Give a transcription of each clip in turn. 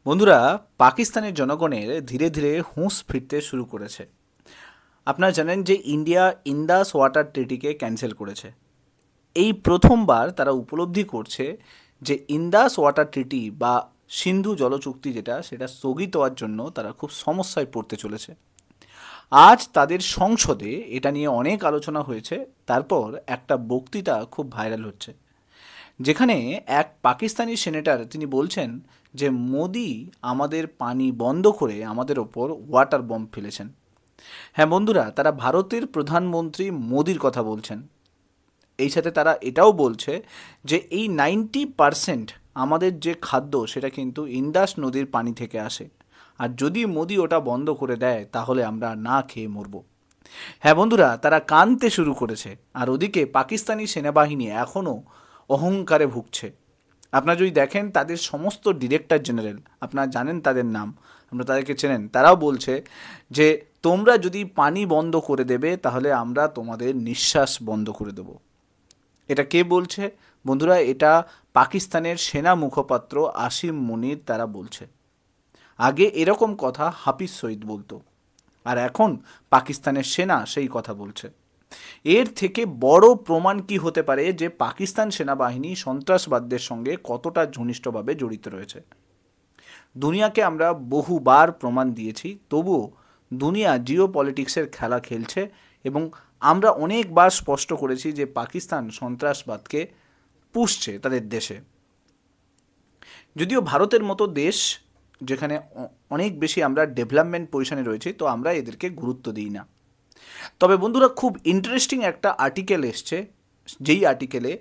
বন্ধুরা, পাকিস্তানের জনগণের ধীরে ধীরে হুঁশ ফিরতে শুরু করেছে। আপনারা জানেন যে ইন্ডিয়া ইন্দাস ওয়াটার ট্রিটিকে ক্যান্সেল করেছে। এই প্রথমবার তারা উপলব্ধি করছে যে ইন্দাস ওয়াটার ট্রিটি বা সিন্ধু জলচুক্তি সেটা স্থগিত হওয়ার জন্য তারা খুব সমস্যায় পড়তে চলেছে। আজ তাদের সংসদে এটা নিয়ে অনেক আলোচনা হয়েছে। তারপর একটা বক্তৃতা খুব ভাইরাল হচ্ছে, যেখানে এক পাকিস্তানি সেনেটর তিনি বলছেন যে মোদি আমাদের পানি বন্ধ করে আমাদের ওপর ওয়াটার বম্ব ফেলেছেন। হ্যাঁ বন্ধুরা, তারা ভারতের প্রধানমন্ত্রী মোদির কথা বলছেন। এই সাথে তারা এটাও বলছে যে এই 90% আমাদের যে খাদ্য সেটা কিন্তু ইন্দাস নদীর পানি থেকে আসে, আর যদি মোদি ওটা বন্ধ করে দেয় তাহলে আমরা না খেয়ে মরব। হ্যাঁ বন্ধুরা, তারা কাঁদতে শুরু করেছে। আর ওদিকে পাকিস্তানি সেনাবাহিনী এখনও অহংকারে ভুগছে। আপনারা যদি দেখেন তাদের সমস্ত ডিরেক্টর জেনারেল, আপনারা জানেন তাদের নাম, আমরা তাদেরকে চেনেন, তারাও বলছে যে তোমরা যদি পানি বন্ধ করে দেবে তাহলে আমরা তোমাদের নিঃশ্বাস বন্ধ করে দেব। এটা কে বলছে বন্ধুরা? এটা পাকিস্তানের সেনা মুখপাত্র আসিম মুনির তারা বলছে। আগে এরকম কথা হাফিজ সঈদ বলতো, আর এখন পাকিস্তানের সেনা সেই কথা বলছে। এর থেকে বড় প্রমাণ কি হতে পারে যে পাকিস্তান সেনাবাহিনী সন্ত্রাসবাদদের সঙ্গে কতটা ঘনিষ্ঠভাবে জড়িত রয়েছে? দুনিয়াকে আমরা বহুবার প্রমাণ দিয়েছি, তবুও দুনিয়া জিও পলিটিক্সের খেলা খেলছে। এবং আমরা অনেকবার স্পষ্ট করেছি যে পাকিস্তান সন্ত্রাসবাদকে পুষছে তাদের দেশে। যদিও ভারতের মতো দেশ, যেখানে অনেক বেশি আমরা ডেভেলপমেন্ট পজিশনে রয়েছে, তো আমরা এদেরকে গুরুত্ব দিই না। তবে বন্ধুরা, খুব ইন্টারেস্টিং একটা আর্টিকেল এসছে, যেই আর্টিকেলে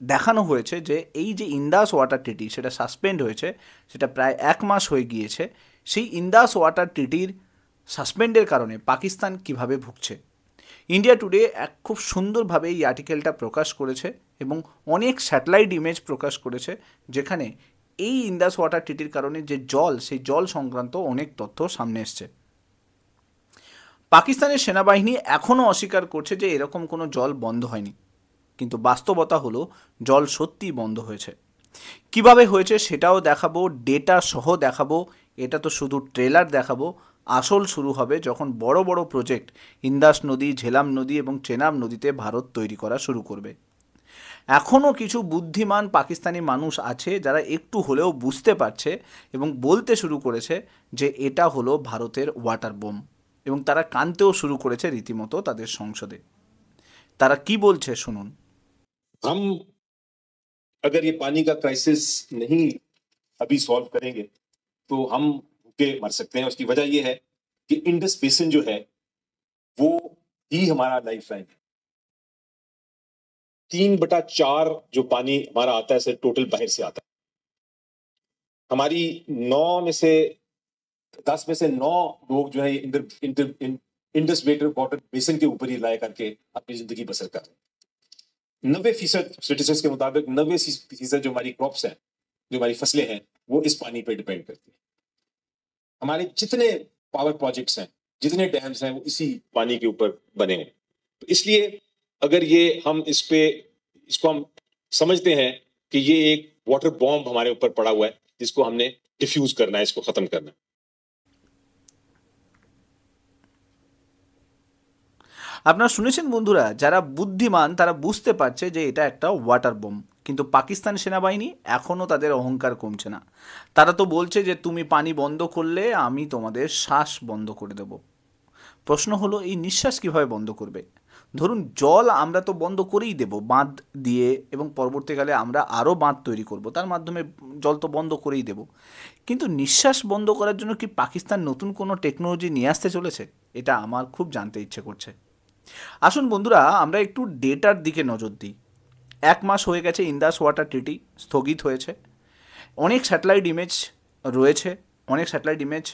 দেখানো হয়েছে যে এই যে ইন্দাস ওয়াটার ট্রিটি সেটা সাসপেন্ড হয়েছে, সেটা প্রায় 1 মাস হয়ে গিয়েছে। সেই ইন্দাস ওয়াটার ট্রিটির সাসপেন্ডের কারণে পাকিস্তান কিভাবে ভুগছে। ইন্ডিয়া টুডে এক খুব সুন্দরভাবে এই আর্টিকেলটা প্রকাশ করেছে এবং অনেক স্যাটেলাইট ইমেজ প্রকাশ করেছে, যেখানে এই ইন্দাস ওয়াটার ট্রিটির কারণে যে জল, সেই জল সংক্রান্ত অনেক তথ্য সামনে এসছে। পাকিস্তানের সেনাবাহিনী এখনও অস্বীকার করছে যে এরকম কোনো জল বন্ধ হয়নি, কিন্তু বাস্তবতা হলো জল সত্যিই বন্ধ হয়েছে। কিভাবে হয়েছে সেটাও দেখাবো, ডেটা সহ দেখাবো। এটা তো শুধু ট্রেলার দেখাবো, আসল শুরু হবে যখন বড় বড় প্রজেক্ট ইন্দাস নদী, ঝেলাম নদী এবং চেনাব নদীতে ভারত তৈরি করা শুরু করবে। এখনও কিছু বুদ্ধিমান পাকিস্তানি মানুষ আছে যারা একটু হলেও বুঝতে পারছে এবং বলতে শুরু করেছে যে এটা হলো ভারতের ওয়াটার বোম, এবং তারা কাঁদতেও শুরু করেছে রীতিমতো তাদের সংসদে। তারা কি বলছে শুনুন। हम अगर ये पानी का क्राइसिस नहीं अभी सॉल्व करेंगे तो हम भूखे मर सकते हैं। उसकी वजह ये है कि इंडस बेसिन जो है वो ही हमारा लाइफ लाइन है। 3/4 जो पानी हमारा आता है सिर्फ टोटल बाहर से आता है। हमारी 10 में से 9 लोग जो है इंडस वाटर बेसिन के ऊपर ही लाया करके अपनी जिंदगी बसर कर रहे हैं। 90% स्टेटिस्टिक्स के मुताबिक 90% जो हमारी क्रॉप्स हैं, जो हमारी फसलें हैं, वो इस पानी पे डिपेंड करती हैं। हमारे जितने पावर प्रोजेक्ट्स हैं, जितने डैम्स हैं, वो इसी पानी के ऊपर बने हैं। तो इसलिए अगर ये हम इसको हम समझते हैं कि ये एक वाटर बॉम्ब हमारे ऊपर पड़ा हुआ है, जिसको हमने डिफ्यूज करना है, इसको खत्म करना है। আপনারা শুনেছেন বন্ধুরা, যারা বুদ্ধিমান তারা বুঝতে পারছে যে এটা একটা ওয়াটার বোম, কিন্তু পাকিস্তান সেনাবাহিনী এখনও তাদের অহংকার কমছে না। তারা তো বলছে যে তুমি পানি বন্ধ করলে আমি তোমাদের শ্বাস বন্ধ করে দেব। প্রশ্ন হলো এই নিঃশ্বাস কিভাবে বন্ধ করবে? ধরুন জল আমরা তো বন্ধ করেই দেব বাঁধ দিয়ে, এবং পরবর্তীকালে আমরা আরও বাঁধ তৈরি করব, তার মাধ্যমে জল তো বন্ধ করেই দেব। কিন্তু নিঃশ্বাস বন্ধ করার জন্য কি পাকিস্তান নতুন কোনো টেকনোলজি নিয়ে আসতে চলেছে? এটা আমার খুব জানতে ইচ্ছে করছে। আসুন বন্ধুরা, আমরা একটু ডেটার দিকে নজর দিই। 1 মাস হয়ে গেছে ইন্দাস ওয়াটার ট্রিটি স্থগিত হয়েছে। অনেক স্যাটেলাইট ইমেজ রয়েছে, অনেক স্যাটেলাইট ইমেজ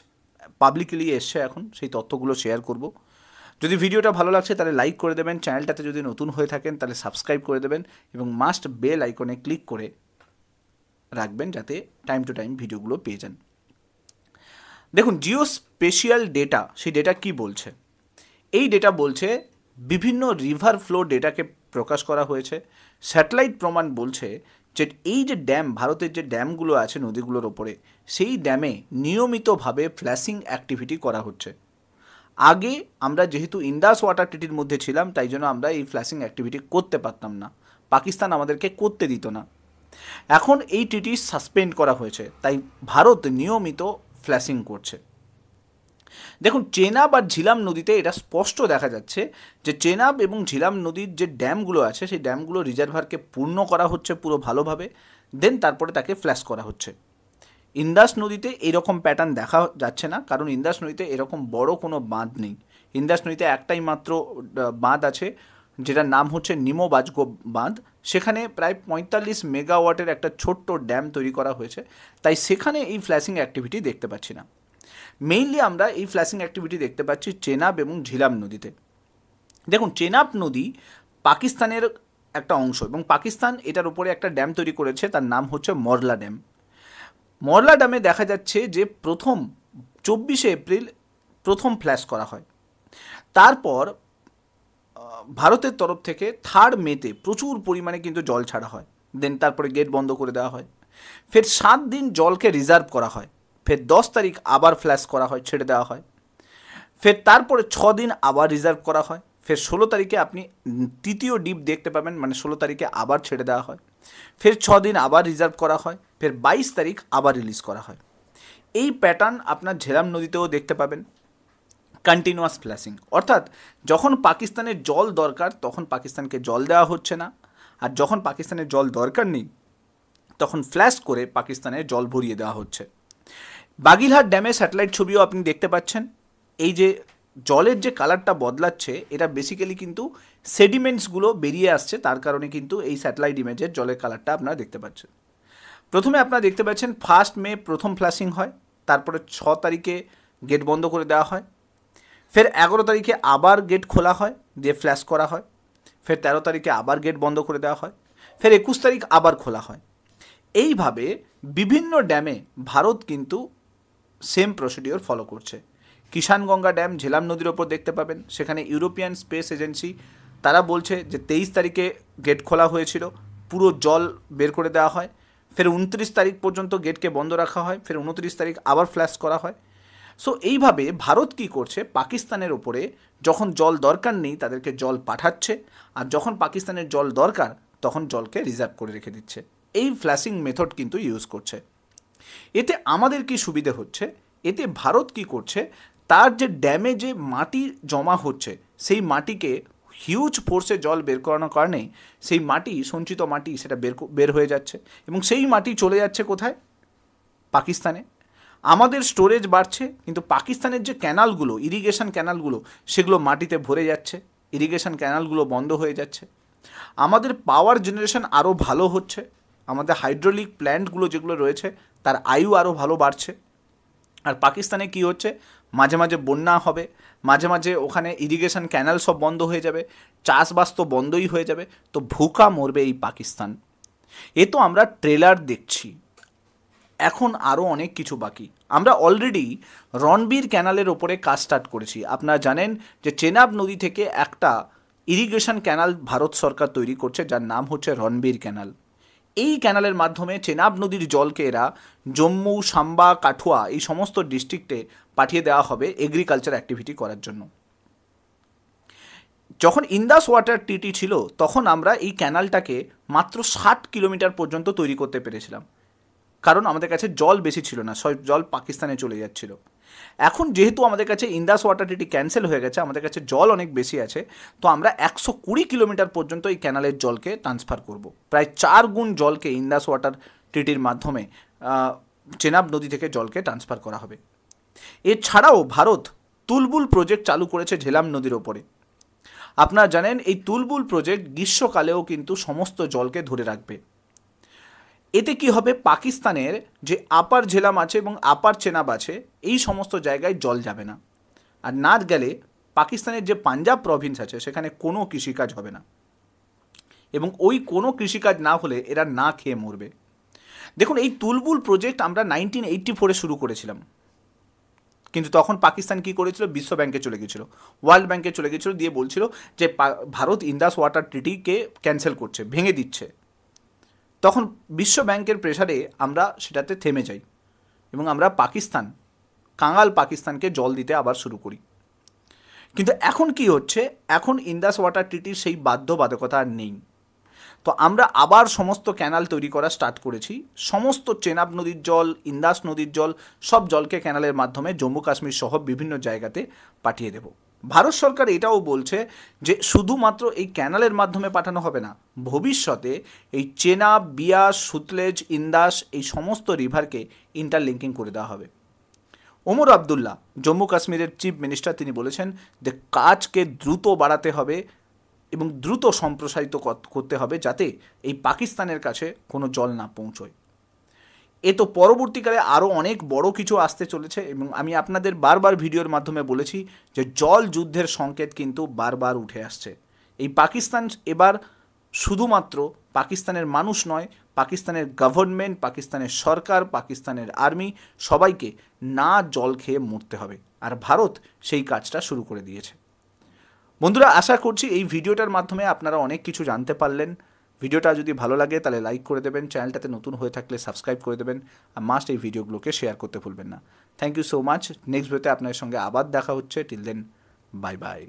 পাবলিকলি এসছে, এখন সেই তথ্যগুলো শেয়ার করব। যদি ভিডিওটা ভালো লাগছে তাহলে লাইক করে দেবেন, চ্যানেলটাতে যদি নতুন হয়ে থাকেন তাহলে সাবস্ক্রাইব করে দেবেন, এবং মাস্ট বেল আইকনে ক্লিক করে রাখবেন যাতে টাইম টু টাইম ভিডিওগুলো পেয়ে যান। দেখুন, জিও স্পেশিয়াল ডেটা, সেই ডেটা কি বলছে? এই ডেটা বলছে বিভিন্ন রিভার ফ্লো ডেটাকে প্রকাশ করা হয়েছে। স্যাটেলাইট প্রমাণ বলছে যে এই যে ড্যাম, ভারতের যে ড্যামগুলো আছে নদীগুলোর ওপরে, সেই ড্যামে নিয়মিতভাবে ফ্ল্যাশিং অ্যাক্টিভিটি করা হচ্ছে। আগে আমরা যেহেতু ইন্দাস ওয়াটার ট্রিটির মধ্যে ছিলাম, তাই জন্য আমরা এই ফ্ল্যাশিং অ্যাক্টিভিটি করতে পারতাম না, পাকিস্তান আমাদেরকে করতে দিত না। এখন এই ট্রিটি সাসপেন্ড করা হয়েছে, তাই ভারত নিয়মিত ফ্ল্যাশিং করছে। দেখুন, চেনাব আর ঝিলাম নদীতে এটা স্পষ্ট দেখা যাচ্ছে যে চেনাব এবং ঝিলাম নদীর যে ড্যামগুলো আছে, সেই ড্যামগুলো রিজার্ভারকে পূর্ণ করা হচ্ছে পুরো ভালোভাবে, দেন তারপরে তাকে ফ্ল্যাশ করা হচ্ছে। ইন্দাস নদীতে এরকম প্যাটার্ন দেখা যাচ্ছে না, কারণ ইন্দাস নদীতে এরকম বড় কোনো বাঁধ নেই। ইন্দাস নদীতে একটাই মাত্র বাঁধ আছে, যেটার নাম হচ্ছে নিমোবাজগো বাঁধ। সেখানে প্রায় 45 মেগাওয়াটের একটা ছোট্ট ড্যাম তৈরি করা হয়েছে, তাই সেখানে এই ফ্ল্যাশিং অ্যাক্টিভিটি দেখতে পাচ্ছি না। মেইনলি আমরা এই ফ্ল্যাশিং অ্যাক্টিভিটি দেখতে পাচ্ছি চেনাব এবং ঝিলাম নদীতে। দেখুন, চেনাব নদী পাকিস্তানের একটা অংশ, এবং পাকিস্তান এটার উপরে একটা ড্যাম তৈরি করেছে, তার নাম হচ্ছে মরলা ড্যাম। মরলা ড্যামে দেখা যাচ্ছে যে প্রথম 24শে এপ্রিল প্রথম ফ্ল্যাশ করা হয়। তারপর ভারতের তরফ থেকে 3rd মেতে প্রচুর পরিমাণে কিন্তু জল ছাড়া হয়, দেন তারপরে গেট বন্ধ করে দেওয়া হয়। ফের 7 দিন জলকে রিজার্ভ করা হয়, ফের 10 তারিখ আবার ফ্ল্যাশ করা হয়, ছেড়ে দেওয়া হয়। ফের তারপরে 6 দিন আবার রিজার্ভ করা হয়, ফের 16 তারিখে আপনি তৃতীয় ডিপ দেখতে পাবেন, মানে 16 তারিখে আবার ছেড়ে দেওয়া হয়। ফের 6 দিন আবার রিজার্ভ করা হয়, ফের 22 তারিখ আবার রিলিজ করা হয়। এই প্যাটার্ন আপনার ঝেলাম নদীতেও দেখতে পাবেন, কন্টিনিউয়াস ফ্ল্যাশিং। অর্থাৎ যখন পাকিস্তানের জল দরকার তখন পাকিস্তানকে জল দেওয়া হচ্ছে না, আর যখন পাকিস্তানের জল দরকার নেই তখন ফ্ল্যাশ করে পাকিস্তানের জল ভরিয়ে দেওয়া হচ্ছে। বাগিরহাট ড্যামের স্যাটেলাইট ছবিও আপনি দেখতে পাচ্ছেন। এই যে জলের যে কালারটা বদলাচ্ছে, এটা বেসিক্যালি কিন্তু সেডিমেন্টসগুলো বেরিয়ে আসছে, তার কারণে কিন্তু এই স্যাটেলাইট ইমেজের জলের কালারটা আপনারা দেখতে পাচ্ছেন। প্রথমে আপনারা দেখতে পাচ্ছেন 1 মে প্রথম ফ্ল্যাশিং হয়, তারপরে 6 তারিখে গেট বন্ধ করে দেওয়া হয়, ফের 11 তারিখে আবার গেট খোলা হয়, দিয়ে ফ্ল্যাশ করা হয়, ফের 13 তারিখে আবার গেট বন্ধ করে দেওয়া হয়, ফের 21 তারিখ আবার খোলা হয়। এইভাবে বিভিন্ন ড্যামে ভারত কিন্তু সেম প্রসিডিওর ফলো করছে। কিষানগঙ্গা ড্যাম ঝেলাম নদীর ওপর দেখতে পাবেন, সেখানে ইউরোপিয়ান স্পেস এজেন্সি তারা বলছে যে 23 তারিখে গেট খোলা হয়েছিল, পুরো জল বের করে দেওয়া হয়, ফের 29 তারিখ পর্যন্ত গেটকে বন্ধ রাখা হয়, ফের 29 তারিখ আবার ফ্ল্যাশ করা হয়। সো এইভাবে ভারত কি করছে, পাকিস্তানের ওপরে যখন জল দরকার নেই তাদেরকে জল পাঠাচ্ছে, আর যখন পাকিস্তানের জল দরকার তখন জলকে রিজার্ভ করে রেখে দিচ্ছে। এই ফ্ল্যাশিং মেথড কিন্তু ইউজ করছে। এতে আমাদের কি সুবিধে হচ্ছে, এতে ভারত কি করছে, তার যে ড্যামে যে মাটি জমা হচ্ছে সেই মাটিকে হিউজ ফোর্সে জল বের করানোর কারণে সেই মাটি, সঞ্চিত মাটি, সেটা বের হয়ে যাচ্ছে, এবং সেই মাটি চলে যাচ্ছে কোথায়, পাকিস্তানে। আমাদের স্টোরেজ বাড়ছে, কিন্তু পাকিস্তানের যে ক্যানালগুলো, ইরিগেশন ক্যানালগুলো, সেগুলো মাটিতে ভরে যাচ্ছে, ইরিগেশন ক্যানালগুলো বন্ধ হয়ে যাচ্ছে। আমাদের পাওয়ার জেনারেশন আরও ভালো হচ্ছে, আমাদের হাইড্রোলিক প্ল্যান্টগুলো যেগুলো রয়েছে তার আয়ু আরও ভালো বাড়ছে। আর পাকিস্তানে কি হচ্ছে, মাঝে মাঝে বন্যা হবে, মাঝে মাঝে ওখানে ইরিগেশন ক্যানাল সব বন্ধ হয়ে যাবে, চাষবাস তো বন্ধই হয়ে যাবে, তো ভুকা মরবে এই পাকিস্তান। এ তো আমরা ট্রেলার দেখছি, এখন আরও অনেক কিছু বাকি। আমরা অলরেডি রণবীর ক্যানালের ওপরে কাজ স্টার্ট করেছি। আপনারা জানেন যে চেনাব নদী থেকে একটা ইরিগেশন ক্যানাল ভারত সরকার তৈরি করছে, যার নাম হচ্ছে রণবীর ক্যানাল। এই ক্যানালের মাধ্যমে চেনাব নদীর জলকে এরা জম্মু, সাম্বা, কাঠুয়া এই সমস্ত ডিস্ট্রিক্টে পাঠিয়ে দেওয়া হবে এগ্রিকালচার অ্যাক্টিভিটি করার জন্য। যখন ইন্দাস ওয়াটার ট্রিটি ছিল তখন আমরা এই ক্যানালটাকে মাত্র 60 কিলোমিটার পর্যন্ত তৈরি করতে পেরেছিলাম, কারণ আমাদের কাছে জল বেশি ছিল না, সব জল পাকিস্তানে চলে যাচ্ছিল। এখন যেহেতু আমাদের কাছে ইন্দাস ওয়াটার ট্রিটি ক্যান্সেল হয়ে গেছে, আমাদের কাছে জল অনেক বেশি আছে, তো আমরা 120 কিলোমিটার পর্যন্ত এই ক্যানালের জলকে ট্রান্সফার করব। প্রায় 4 গুণ জলকে ইন্দাস ওয়াটার ট্রিটির মাধ্যমে চেনাব নদী থেকে জলকে ট্রান্সফার করা হবে। এছাড়াও ভারত তুলবুল প্রজেক্ট চালু করেছে ঝেলাম নদীর ওপরে। আপনারা জানেন এই তুলবুল প্রজেক্ট গ্রীষ্মকালেও কিন্তু সমস্ত জলকে ধরে রাখবে। এতে কি হবে, পাকিস্তানের যে আপার ঝেলাম আছে এবং আপার চেনাব আছে, এই সমস্ত জায়গায় জল যাবে না, আর না গেলে পাকিস্তানের যে পাঞ্জাব প্রভিন্স আছে সেখানে কোনো কৃষিকাজ হবে না, এবং ওই কোনো কৃষিকাজ না হলে এরা না খেয়ে মরবে। দেখুন, এই তুলবুল প্রজেক্ট আমরা 1984-এ শুরু করেছিলাম, কিন্তু তখন পাকিস্তান কি করেছিল, বিশ্ব ব্যাংকে চলে গেছিল, ওয়ার্ল্ড ব্যাংকে চলে গেছিল, দিয়ে বলছিল যে ভারত ইন্দাস ওয়াটার ট্রিটিকে ক্যান্সেল করছে, ভেঙে দিচ্ছে। তখন বিশ্ব ব্যাংকের প্রেসারে আমরা সেটাতে থেমে যাই এবং আমরা কাঙাল পাকিস্তানকে জল দিতে আবার শুরু করি। কিন্তু এখন কি হচ্ছে, এখন ইন্দাস ওয়াটার ট্রিটির সেই বাধ্যবাধকতা আর নেই। তো আমরা আবার সমস্ত ক্যানাল তৈরি করা স্টার্ট করেছি। সমস্ত চেনাব নদীর জল, ইন্দাস নদীর জল, সব জলকে ক্যানালের মাধ্যমে জম্মু কাশ্মীর সহ বিভিন্ন জায়গাতে পাঠিয়ে দেব। ভারত সরকার এটাও বলছে যে শুধুমাত্র এই ক্যানালের মাধ্যমে পাঠানো হবে না, ভবিষ্যতে এই চেনাব, বিয়াস, সুতলেজ, ইন্দাস এই সমস্ত রিভারকে ইন্টারলিঙ্কিং করে দেওয়া হবে। ওমর আবদুল্লাহ জম্মু কাশ্মীরের চিফ মিনিস্টার, তিনি বলেছেন যে কাজকে দ্রুত বাড়াতে হবে এবং দ্রুত সম্প্রসারিত করতে হবে যাতে এই পাকিস্তানের কাছে কোনো জল না পৌঁছয়। এ তো পরবর্তীকালে আরও অনেক বড় কিছু আসতে চলেছে এবং আমি আপনাদের বারবার ভিডিওর মাধ্যমে বলেছি যে জল যুদ্ধের সংকেত কিন্তু বারবার উঠে আসছে। এই পাকিস্তান এবার শুধুমাত্র পাকিস্তানের মানুষ নয়, পাকিস্তানের গভর্নমেন্ট, পাকিস্তানের সরকার, পাকিস্তানের আর্মি সবাইকে না জল খেয়ে মরতে হবে, আর ভারত সেই কাজটা শুরু করে দিয়েছে। বন্ধুরা, আশা করছি এই ভিডিওটার মাধ্যমে আপনারা অনেক কিছু জানতে পারলেন। ভিডিওটা যদি ভালো লাগে তাহলে লাইক করে দেবেন, চ্যানেলটাতে নতুন হয়ে থাকলে সাবস্ক্রাইব করে দেবেন, আর মাস্ট এই ভিডিওগুলোকে শেয়ার করতে ভুলবেন না। Thank you so much. Next ভিডিওতে আপনার সঙ্গে আবার দেখা হচ্ছে। Till then, bye by.